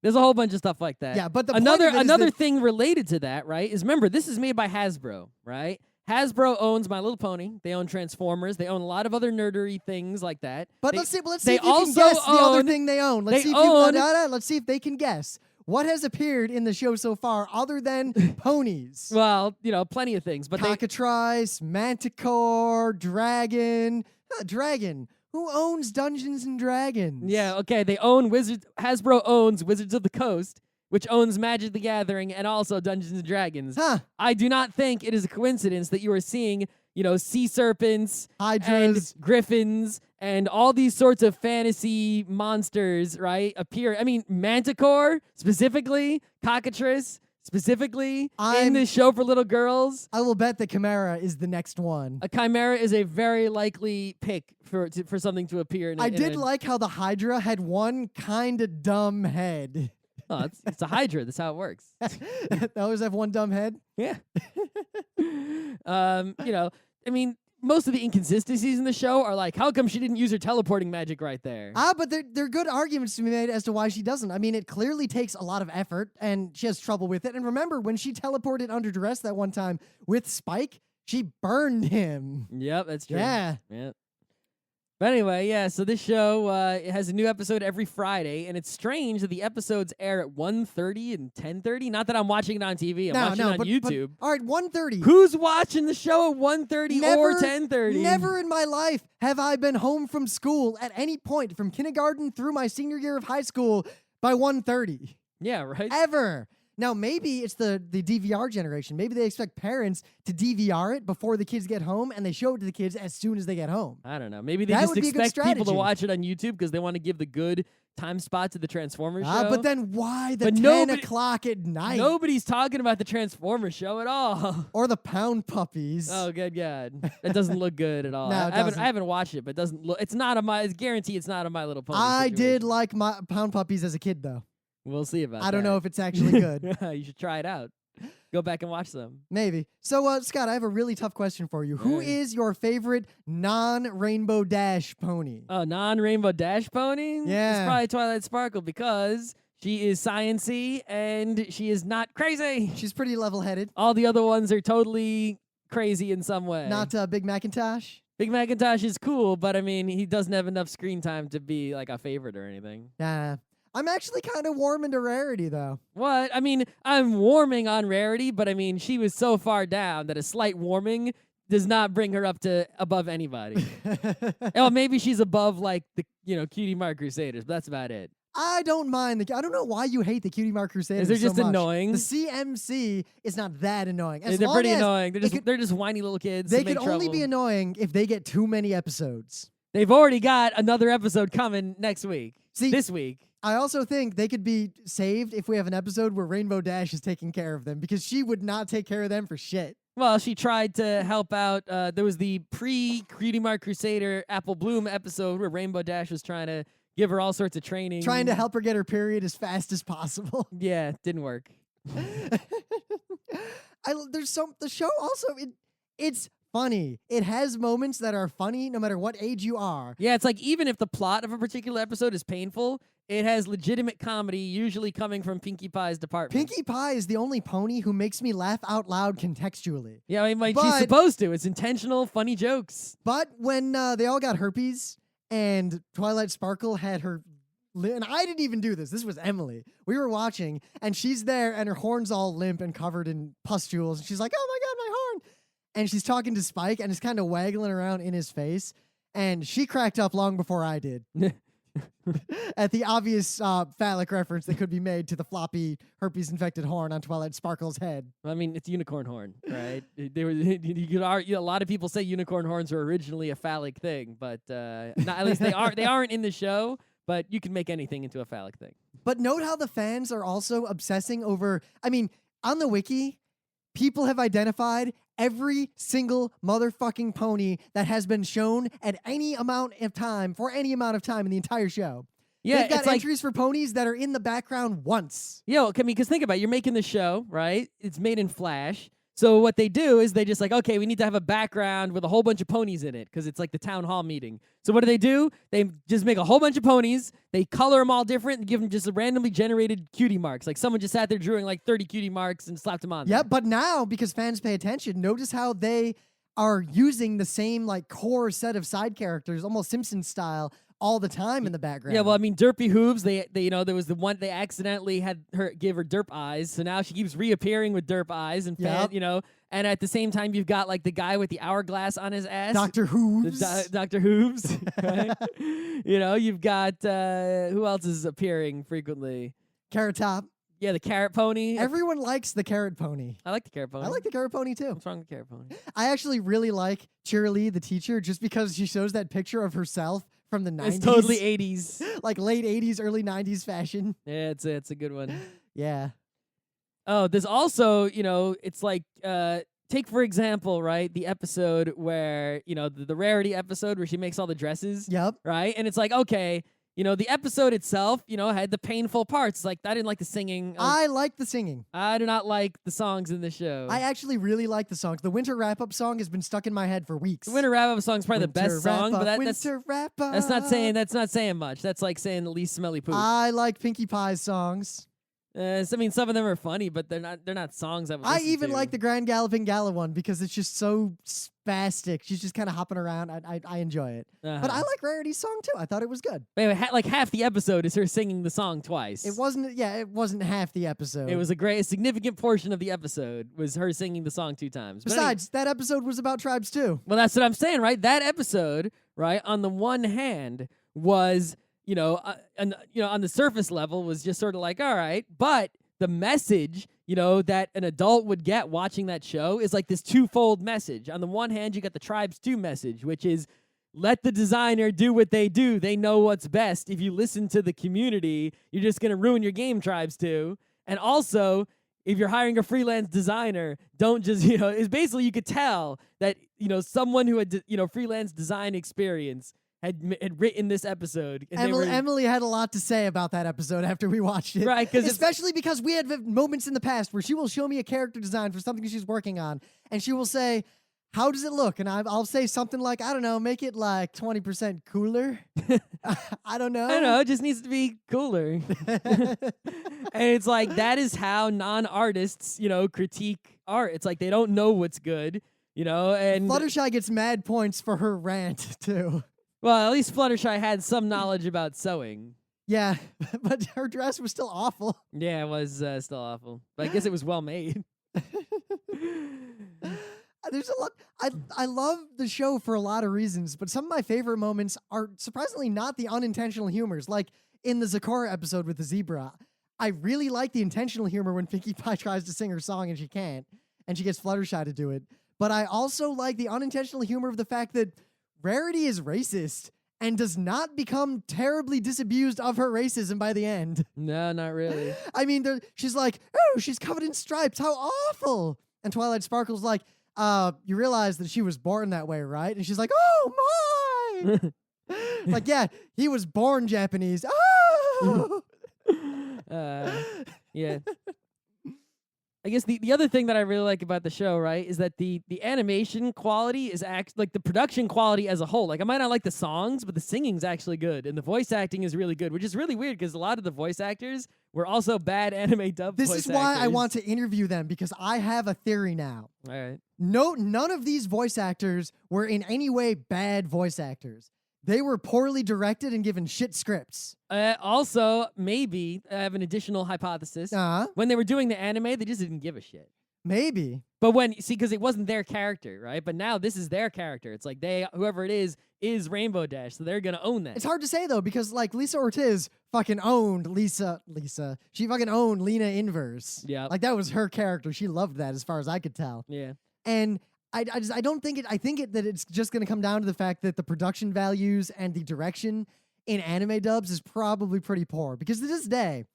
There's a whole bunch of stuff like that. Yeah, but another thing related to that, right, is remember, this is made by Hasbro, right? Hasbro owns My Little Pony. They own Transformers. They own a lot of other nerdery things like that. But let's see if you can guess the other thing they own. Let's see if they can guess. What has appeared in the show so far other than ponies? Well, plenty of things. But Cockatrice, Manticore, Dragon. Dragon. Who owns Dungeons and Dragons? Yeah, okay. They own Wizards. Hasbro owns Wizards of the Coast, which owns Magic the Gathering and also Dungeons and Dragons. Huh. I do not think it is a coincidence that you are seeing, sea serpents, hydras, and griffins, and all these sorts of fantasy monsters, right, appear. I mean, Manticore, specifically, Cockatrice, specifically, in this show for little girls. I will bet the Chimera is the next one. A Chimera is a very likely pick for something to appear. I did like how the Hydra had one kind of dumb head. Oh, it's a Hydra. That's how it works. They always have one dumb head? Yeah. I mean, most of the inconsistencies in the show are like, how come she didn't use her teleporting magic right there? But they're good arguments to be made as to why she doesn't. I mean, it clearly takes a lot of effort, and she has trouble with it. And remember, when she teleported under duress that one time with Spike, she burned him. Yep, that's true. Yeah. Yep. But anyway, yeah, so this show it has a new episode every Friday, and it's strange that the episodes air at 1:30 and 10:30. Not that I'm watching it on TV. I'm watching it on YouTube. All right, 1:30. Who's watching the show at 1:30 or 10:30? Never in my life have I been home from school at any point from kindergarten through my senior year of high school by 1:30. Yeah, right? Ever. Now, maybe it's the DVR generation. Maybe they expect parents to DVR it before the kids get home, and they show it to the kids as soon as they get home. I don't know. Maybe they That just would be a good expect people to strategy. watch it on YouTube because they want to give the good time spot to the Transformers show. But then why the But 10 o'clock at night? Nobody's talking about the Transformers show at all. Or the Pound Puppies. Oh, good God. That doesn't look good at all. No, it I haven't watched it, but it doesn't look. It's not I guarantee it's not a My Little Pony. I situation. did like my Pound Puppies as a kid, though. We'll see about that. I don't know if it's actually good. You should try it out. Go back and watch them. Maybe. So, Scott, I have a really tough question for you. Who is your favorite non-Rainbow Dash pony? Oh, non-Rainbow Dash pony? Yeah. It's probably Twilight Sparkle because she is science-y and she is not crazy. She's pretty level-headed. All the other ones are totally crazy in some way. Not Big Macintosh? Big Macintosh is cool, but I mean, he doesn't have enough screen time to be like a favorite or anything. Nah. I'm actually kind of warm into Rarity, though. What? I mean, I'm warming on Rarity, but I mean, she was so far down that a slight warming does not bring her up to above anybody. Oh, maybe she's above like the Cutie Mark Crusaders, but that's about it. I don't mind I don't know why you hate the Cutie Mark Crusaders. They're just so much. annoying. The CMC is not that annoying. They're pretty annoying. They're just whiny little kids. They could only be annoying if they get too many episodes. They've already got another episode coming next week. See, this week. I also think they could be saved if we have an episode where Rainbow Dash is taking care of them, because she would not take care of them for shit. Well, she tried to help out. There was the pre-Cutie Mark Crusader Apple Bloom episode where Rainbow Dash was trying to give her all sorts of training. Trying to help her get her period as fast as possible. Yeah, didn't work. The show also, it's funny. It has moments that are funny no matter what age you are. Yeah, it's like even if the plot of a particular episode is painful, it has legitimate comedy, usually coming from Pinkie Pie's department. Pinkie Pie is the only pony who makes me laugh out loud contextually. Yeah, I mean, she's supposed to. It's intentional, funny jokes. But when they all got herpes and Twilight Sparkle had her... And I didn't even do this. This was Emily. We were watching, and she's there, and her horn's all limp and covered in pustules. And she's like, oh my God, my horn. And she's talking to Spike, and it's kind of waggling around in his face. And she cracked up long before I did. At the obvious phallic reference that could be made to the floppy herpes-infected horn on Twilight Sparkle's head. I mean, it's unicorn horn, right? You could argue, a lot of people say unicorn horns were originally a phallic thing, but not, at least they aren't in the show. But you can make anything into a phallic thing. But note how the fans are also obsessing over... I mean, on the wiki, people have identified every single motherfucking pony that has been shown at any amount of time, for any amount of time in the entire show. Yeah, they've got entries for ponies that are in the background once. Yeah, I mean, because think about it. You're making the show, right? It's made in Flash. So what they do is they just like, okay, we need to have a background with a whole bunch of ponies in it because it's like the town hall meeting. So what do? They just make a whole bunch of ponies. They color them all different and give them just randomly generated cutie marks. Like someone just sat there drawing like 30 cutie marks and slapped them on there. Yeah, but now, because fans pay attention, notice how they are using the same like core set of side characters, almost Simpsons style, all the time in the background. Yeah, well, I mean, Derpy Hooves, they there was the one they accidentally had her give her derp eyes, so now she keeps reappearing with derp eyes, and and at the same time you've got like the guy with the hourglass on his ass, Dr. Hooves, Dr. Hooves, right? You've got who else is appearing frequently? Carrot Top. Yeah, the Carrot Pony. Everyone likes the Carrot Pony. I like the Carrot Pony. I like the Carrot Pony too. What's wrong with the Carrot Pony? I actually really like Cheerilee, the teacher, just because she shows that picture of herself from the 90s. It's totally 80s. Like late 80s, early 90s fashion. Yeah, it's a good one. Yeah. Oh, there's also, it's like, take for example, right, the episode where, the Rarity episode where she makes all the dresses. Yep. Right? And it's like, okay, the episode itself, had the painful parts. Like, I didn't like the singing. I like the singing. I do not like the songs in the show. I actually really like the songs. The Winter Wrap-Up song has been stuck in my head for weeks. The Winter Wrap-Up song is probably the best song, but that's not saying much. That's like saying the least smelly poop. I like Pinkie Pie's songs. I mean, some of them are funny, but they're not songs I would I listen even to. like the Grand Galloping Gala one because it's just so spastic. She's just kind of hopping around. I enjoy it. But I like Rarity's song too. I thought it was good. Wait, like half the episode is her singing the song twice. It wasn't half the episode. It was a significant portion of the episode was her singing the song 2 times. Besides, that episode was about tribes too. Well, that's what I'm saying, right? That episode, right, on the one hand was, on the surface level was just sort of like, all right, but the message, that an adult would get watching that show is like this twofold message. On the one hand, you got the Tribes 2 message, which is let the designer do what they do. They know what's best. If you listen to the community, you're just going to ruin your game, Tribes 2. And also, if you're hiring a freelance designer, don't just, it's basically you could tell that, someone who had, freelance design experience had written this episode. Emily had a lot to say about that episode after we watched it. Right. Especially because we had moments in the past where she will show me a character design for something she's working on, and she will say, how does it look? And I'll say something like, I don't know, make it like 20% cooler. I don't know. I don't know. It just needs to be cooler. And it's like, that is how non-artists, critique art. It's like they don't know what's good, and Fluttershy gets mad points for her rant, too. Well, at least Fluttershy had some knowledge about sewing. Yeah, but her dress was still awful. Yeah, it was still awful. But I guess it was well made. There's a lot. I love the show for a lot of reasons, but some of my favorite moments are surprisingly not the unintentional humors. Like in the Zakora episode with the zebra, I really like the intentional humor when Pinkie Pie tries to sing her song and she can't, and she gets Fluttershy to do it. But I also like the unintentional humor of the fact that Rarity is racist and does not become terribly disabused of her racism by the end. No, not really. I mean, she's like, oh, she's covered in stripes. How awful. And Twilight Sparkle's like, you realize that she was born that way, right? And she's like, oh, my. Like, yeah, he was born Japanese. Oh! Yeah. I guess the other thing that I really like about the show, right, is that the animation quality is like the production quality as a whole. Like I might not like the songs, but the singing's actually good, and the voice acting is really good, which is really weird because a lot of the voice actors were also bad anime dub voice actors. This is why I want to interview them, because I have a theory now. All right. No, none of these voice actors were in any way bad voice actors. They were poorly directed and given shit scripts. Also, maybe I have an additional hypothesis. When they were doing the anime, they just didn't give a shit. Maybe. But because it wasn't their character, right? But now this is their character. It's like whoever it is Rainbow Dash, so they're gonna own that. It's hard to say though, because like Lisa Ortiz fucking owned Lisa. She fucking owned Lena Inverse. Yeah. Like that was her character. She loved that as far as I could tell. Yeah. And I don't think it. I think that it's just going to come down to the fact that the production values and the direction in anime dubs is probably pretty poor. Because to this day,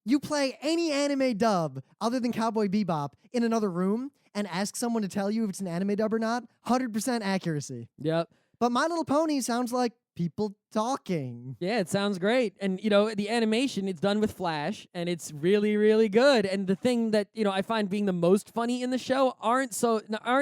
you play any anime dub other than Cowboy Bebop in another room and ask someone to tell you if it's an anime dub or not, 100% accuracy. Yep. But My Little Pony sounds like people talking. Yeah, it sounds great. And, the animation, it's done with Flash, and it's really, really good. And the thing that, I find being the most funny in the show aren't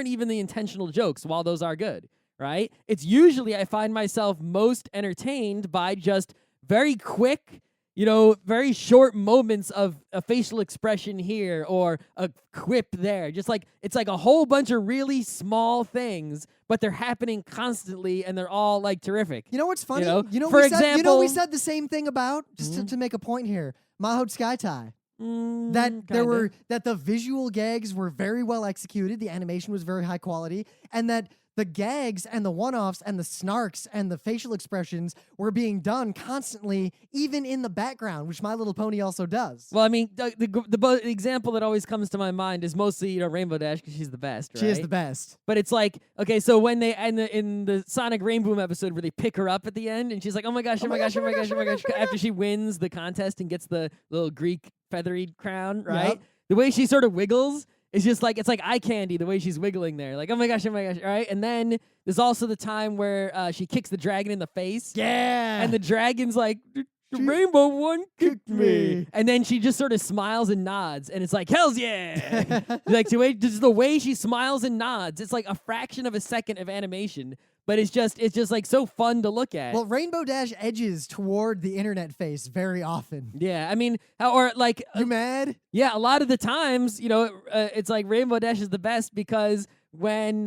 even the intentional jokes, while those are good, right? It's usually I find myself most entertained by just very quick, very short moments of a facial expression here or a quip there. Just like, it's like a whole bunch of really small things, but they're happening constantly and they're all like terrific. You know what's funny? For example, we said the same thing about, just to make a point here, Mahou Sky Tai. That the visual gags were very well executed, the animation was very high quality, and that the gags and the one-offs and the snarks and the facial expressions were being done constantly, even in the background, which My Little Pony also does. Well, I mean, the example that always comes to my mind is mostly Rainbow Dash because she's the best, right? She is the best. But it's like, okay, so when they in the Sonic Rainboom episode where they pick her up at the end and she's like, oh my gosh, after she wins the contest and gets the little Greek feathery crown, right? Yep. The way she sort of wiggles. It's just like, it's like eye candy, the way she's wiggling there. Like, oh my gosh, right? And then there's also the time where she kicks the dragon in the face. Yeah. And the dragon's like, the rainbow one kicked me. And then she just sort of smiles and nods. And it's like, hells yeah. Like, just the way she smiles and nods, it's like a fraction of a second of animation. but it's just like so fun to look at. Well, Rainbow Dash edges toward the internet face very often. Yeah, I mean, or like You mad? yeah, a lot of the times, it's like Rainbow Dash is the best because when,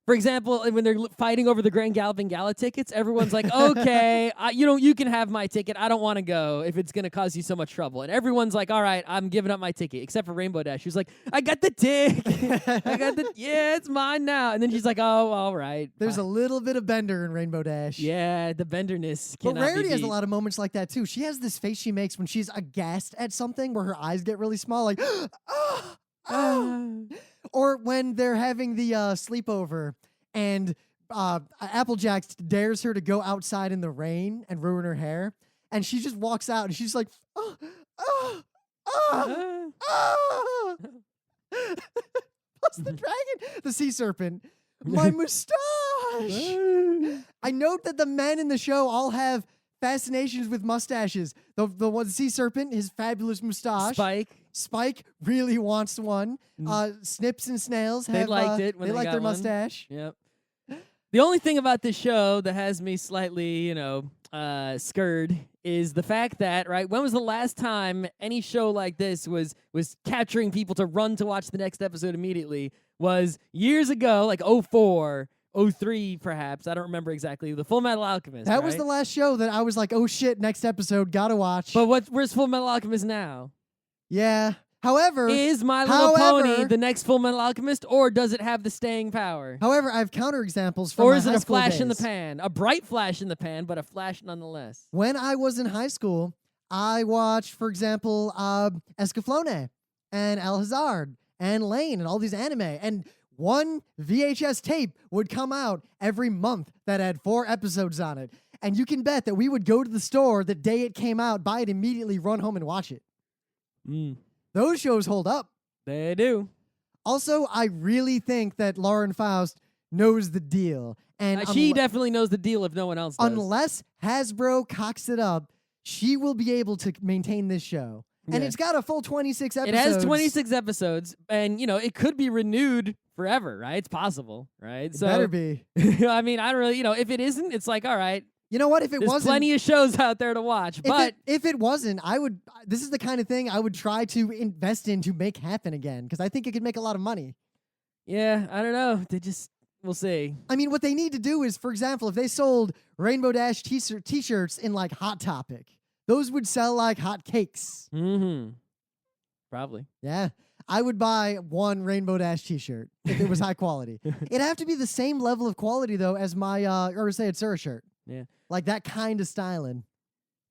for example, when they're fighting over the Grand Galvin Gala tickets, everyone's like, okay, you can have my ticket. I don't want to go if it's going to cause you so much trouble. And everyone's like, all right, I'm giving up my ticket, except for Rainbow Dash. She's like, I got the ticket. Yeah, it's mine now. And then she's like, oh, all right. There's fine. a little bit of Bender in Rainbow Dash. Yeah, the Benderness. But cannot Rarity be has a beat. lot of moments like that too. She has this face she makes when she's aghast at something where her eyes get really small, like, ah, ah. Or when they're having the sleepover and Applejack dares her to go outside in the rain and ruin her hair. And she just walks out and she's like, oh, oh, oh, oh. Plus the dragon, the sea serpent, my mustache. I note that the men in the show all have fascinations with mustaches. The sea serpent, his fabulous mustache. Spike really wants one. Snips and Snails have, they liked it when they they like got their one. mustache. Yep. The only thing about this show that has me slightly, scared is the fact that, right, when was the last time any show like this was capturing people to run to watch the next episode immediately? Was years ago, like 04, 03 perhaps. I don't remember exactly. The Full Metal Alchemist. That was right? the last show that I was like, oh shit, next episode, gotta watch. But where's Full Metal Alchemist now? Yeah. However, Is My Little Pony the next Full Metal Alchemist, or does it have the staying power? I have counterexamples from Or my is it high a school flash in the days. pan? A bright flash in the pan, but a flash nonetheless. When I was in high school, I watched, for example, Escaflowne and El Hazard and Lane and all these anime. And one VHS tape would come out every month that had 4 episodes on it. And you can bet that we would go to the store the day it came out, buy it immediately, run home and watch it. Those shows hold up. They do. Also, I really think that Lauren Faust knows the deal. And She definitely knows the deal if no one else does. unless Hasbro cocks it up, she will be able to maintain this show. And Yeah. it's got a full 26 episodes. It has 26 episodes, and, it could be renewed forever, right? It's possible, right? It better be. I mean, I don't really, if it isn't, it's like, all right, You know what? If it there's wasn't, plenty of shows out there to watch, but if it wasn't, I would. This is the kind of thing I would try to invest in to make happen again because I think it could make a lot of money. yeah, I don't know. We'll see. I mean, what they need to do is, for example, if they sold Rainbow Dash t-shirts in like Hot Topic, those would sell like hot cakes. Mm-hmm. Probably. Yeah. I would buy one Rainbow Dash t-shirt if it was high quality. It'd have to be the same level of quality, though, as my Urusei Tsura shirt. Yeah. Like that kind of styling.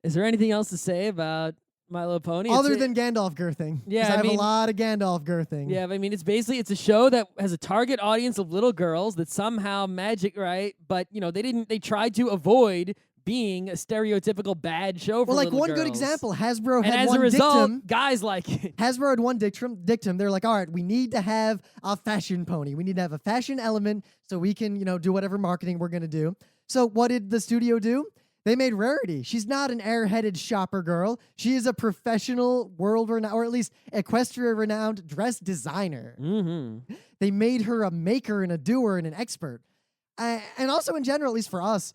Is there anything else to say about My Little Pony? Other than Gandalf girthing. Yeah, 'Cause I have mean- a lot of Gandalf girthing. Yeah, but I mean, it's a show that has a target audience of little girls that somehow magic, right? But, they tried to avoid being a stereotypical bad show for Well, like little one girls. good example, Hasbro And had as one a result, dictum. guys like it. Hasbro had one dictum. They're like, all right, we need to have a fashion pony. We need to have a fashion element so we can, do whatever marketing we're going to do. So what did the studio do? They made Rarity. She's not an airheaded shopper girl. She is a professional, world-renowned, or at least Equestria-renowned dress designer. Mm-hmm. They made her a maker and a doer and an expert. And also in general, at least for us,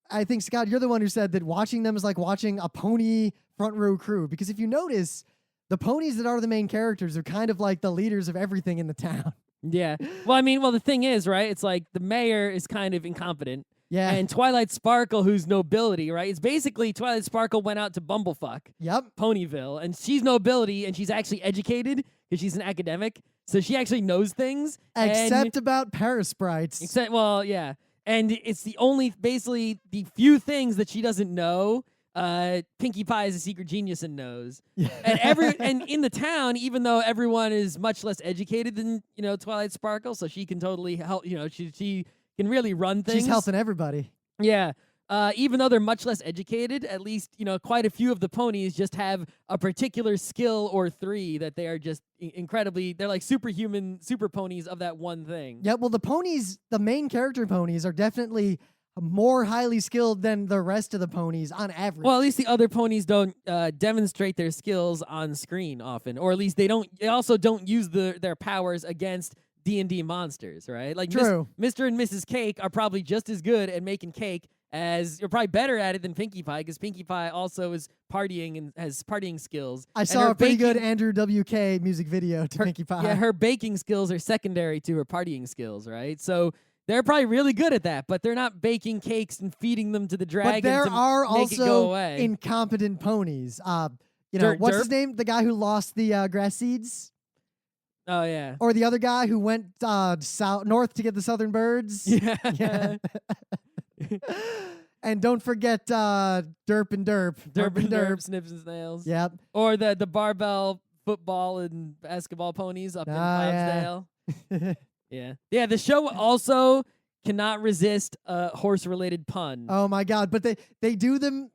I think, Scott, you're the one who said that watching them is like watching a pony front row crew. Because if you notice, the ponies that are the main characters are kind of like the leaders of everything in the town. Yeah. Well, the thing is, right? It's like the mayor is kind of incompetent. Yeah. And Twilight Sparkle, who's nobility, right? It's basically Twilight Sparkle went out to Bumblefuck, Yep. Ponyville, and she's nobility, and she's actually educated because she's an academic, so she actually knows things. Except about Parasprites. Yeah. And it's basically the few things that she doesn't know. Pinkie Pie is a secret genius and knows. Yeah. And in the town, even though everyone is much less educated than Twilight Sparkle, so she can totally help. She can really run things. She's helping everybody. Yeah. Even though they're much less educated, at least, quite a few of the ponies just have a particular skill or 3 that they are just incredibly, they're like superhuman, super ponies of that one thing. Yeah, well, the main character ponies are definitely more highly skilled than the rest of the ponies on average. Well, at least the other ponies don't demonstrate their skills on screen often, or at least they also don't use their powers against D&D monsters, right? Like True. Mr. and Mrs. Cake are probably just as good at making cake as you're probably better at it than Pinkie Pie, because Pinkie Pie also is partying and has partying skills. I saw a pretty good Andrew WK music video to Pinkie Pie. Yeah, her baking skills are secondary to her partying skills, right? So they're probably really good at that, but they're not baking cakes and feeding them to the dragon. But there to are make it go also away. incompetent ponies. What's his name? The guy who lost the grass seeds? Oh, yeah. Or the other guy who went north to get the southern birds? Yeah. And don't forget Derp and Derp. Derp and Derp, Snips and Snails. Yep. Or the barbell football and basketball ponies up in Clydesdale. Yeah. Yeah, the show also cannot resist a horse-related pun. Oh, my God. But they do them.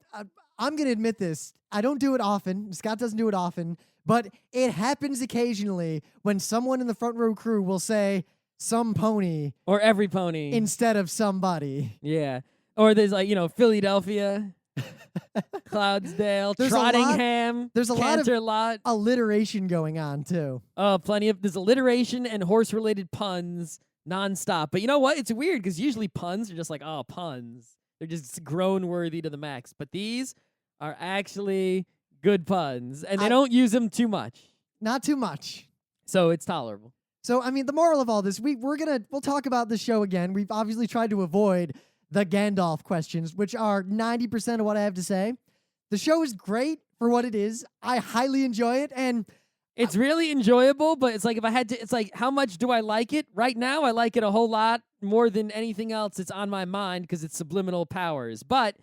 I'm going to admit this. I don't do it often. Scott doesn't do it often. But it happens occasionally when someone in the front row crew will say some pony. Or every pony. Instead of somebody. Yeah. Or there's Philadelphia, Clydesdale, Trottingham, there's a lot of alliteration going on, too. Oh, there's alliteration and horse-related puns nonstop. But you know what? It's weird because usually puns are just like, oh, puns. They're just groan-worthy to the max. But these are actually good puns, and they don't use them too much. Not too much. So it's tolerable. So, I mean, the moral of all this, we'll talk about the show again. We've obviously tried to avoid the Gandalf questions, which are 90% of what I have to say. The show is great for what it is. I highly enjoy it, and it's really enjoyable, but it's like it's like, how much do I like it? Right now, I like it a whole lot more than anything else that's on my mind because it's subliminal powers. But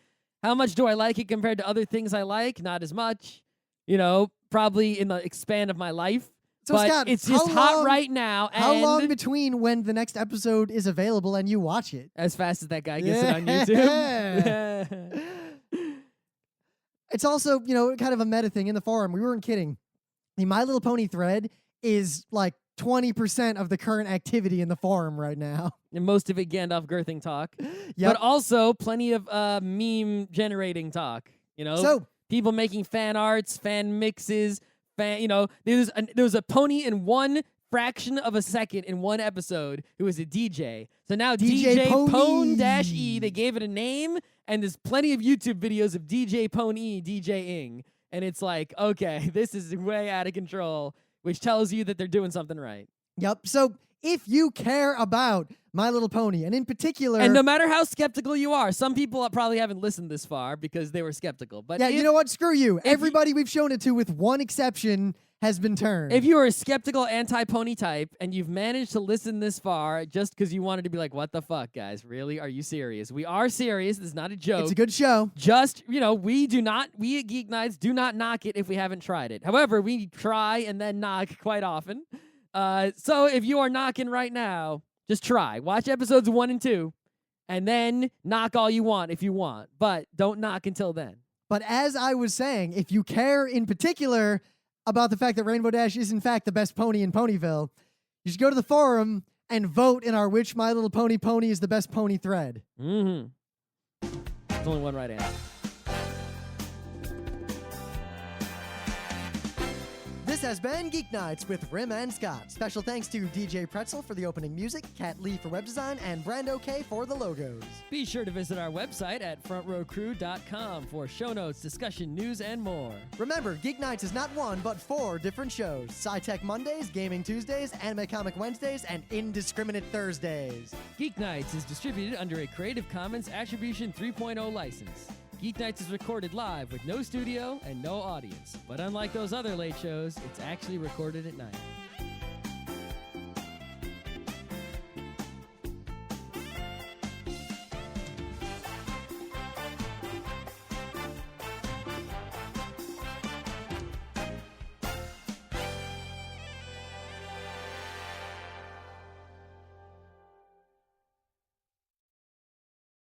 how much do I like it compared to other things I like? Not as much. Probably in the span of my life. So, but Scott, it's just hot right now. How long between when the next episode is available and you watch it? As fast as that guy gets it on YouTube. It's also, kind of a meta thing in the forum. We weren't kidding. The My Little Pony thread is like 20% of the current activity in the forum right now. And most of it Gandalf girthing talk. Yep. But also plenty of meme generating talk. So people making fan arts, fan mixes, there was a pony in one fraction of a second in one episode who was a DJ. So now DJ Pone-E, they gave it a name, and there's plenty of YouTube videos of DJ Pone-E DJing. And it's like, okay, this is way out of control, which tells you that they're doing something right. Yep. So if you care about My Little Pony, and in particular... And no matter how skeptical you are, some people probably haven't listened this far because they were skeptical. But yeah, you know what? Screw you. Everybody we've shown it to, with one exception, has been turned. If you are a skeptical anti-pony type and you've managed to listen this far just because you wanted to be like, what the fuck, guys? Really? Are you serious? We are serious. This is not a joke. It's a good show. Just, we at Geeknights do not knock it if we haven't tried it. However, we try and then knock quite often. So if you are knocking right now, just try. Watch episodes 1 and 2, and then knock all you want if you want. But don't knock until then. But as I was saying, if you care in particular about the fact that Rainbow Dash is in fact the best pony in Ponyville, you should go to the forum and vote in our Which My Little Pony Pony is the Best Pony thread. Mm-hmm. There's only one right answer. This has been Geek Nights with Rim and Scott. Special thanks to DJ Pretzel for the opening music, Kat Lee for web design, and Brando K for the logos. Be sure to visit our website at frontrowcrew.com for show notes, discussion, news, and more. Remember, Geek Nights is not 1, but 4 different shows. Sci-Tech Mondays, Gaming Tuesdays, Anime Comic Wednesdays, and Indiscriminate Thursdays. Geeknights is distributed under a Creative Commons Attribution 3.0 license. Geeknights is recorded live with no studio and no audience. But unlike those other late shows, it's actually recorded at night.